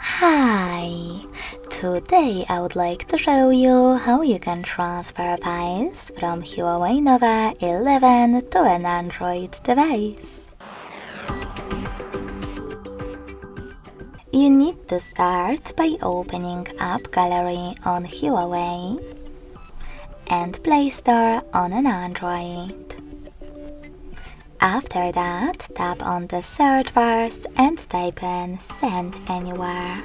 Hi! Today I would like to show you how you can transfer files from HUAWEI NOVA 11 to an Android device. You need to start by opening App Gallery on HUAWEI and Play Store on an Android. After that, tap on the search bars and type in Send Anywhere.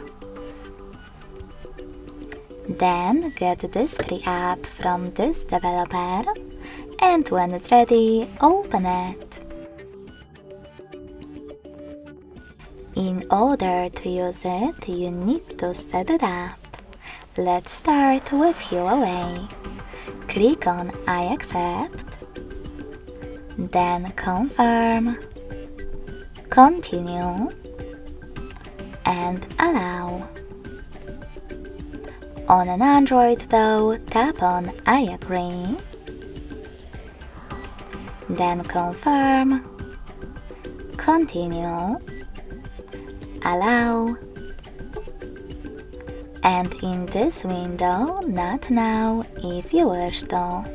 Then get this free app from this developer, and when it's ready, open it. In order to use it, you need to set it up. Let's start with HUAWEI. Click on I accept, then confirm, continue, and allow. On an Android though, tap on I agree, then confirm, continue, allow, and in this window, not now if you wish to.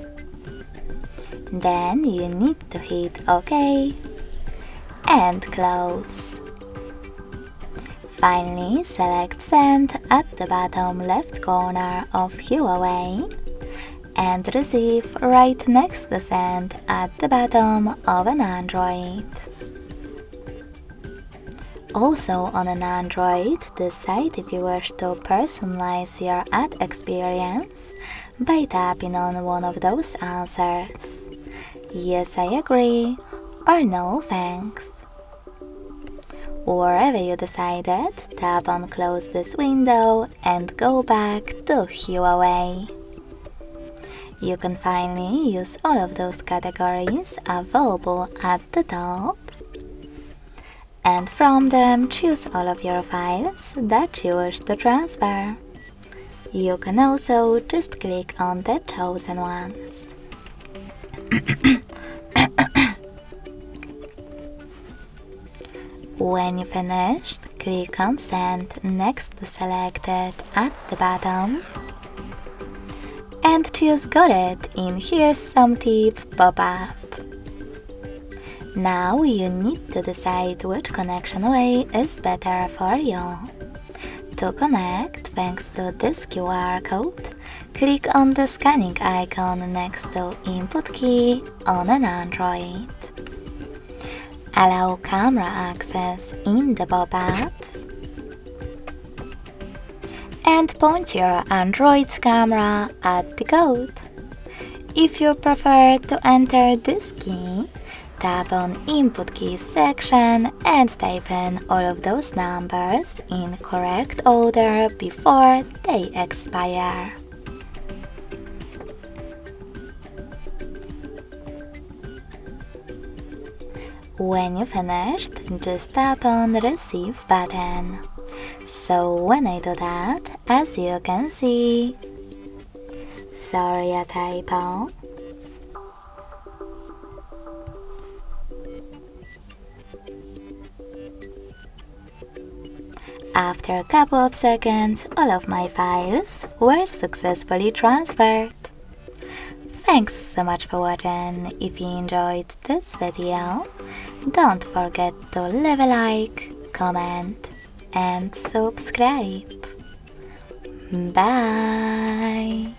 Then you need to hit OK and close. Finally, select Send at the bottom left corner of HUAWEI and Receive right next to Send at the bottom of an Android. Also on an Android, decide if you wish to personalize your ad experience by tapping on one of those answers. Yes, I agree, or no, thanks. Wherever you decided, tap on Close this window and go back to HUAWEI. You can finally use all of those categories available at the top, and from them choose all of your files that you wish to transfer. You can also just click on the chosen ones. When you finished, click on Send next to Selected at the bottom and choose Got It in Here's Some Tip pop-up. Now you need to decide which connection way is better for you. To connect, thanks to this QR code, click on the scanning icon next to Input key on an Android. Allow camera access in the pop-up and point your Android's camera at the code. If you prefer to enter this key, tap on Input Keys section and type in all of those numbers in correct order before they expire. When you finished, just tap on Receive button. So when I do that, as you can see, sorry, a typo. After a couple of seconds, all of my files were successfully transferred. Thanks so much for watching. If you enjoyed this video, don't forget to leave a like, comment, and subscribe. Bye!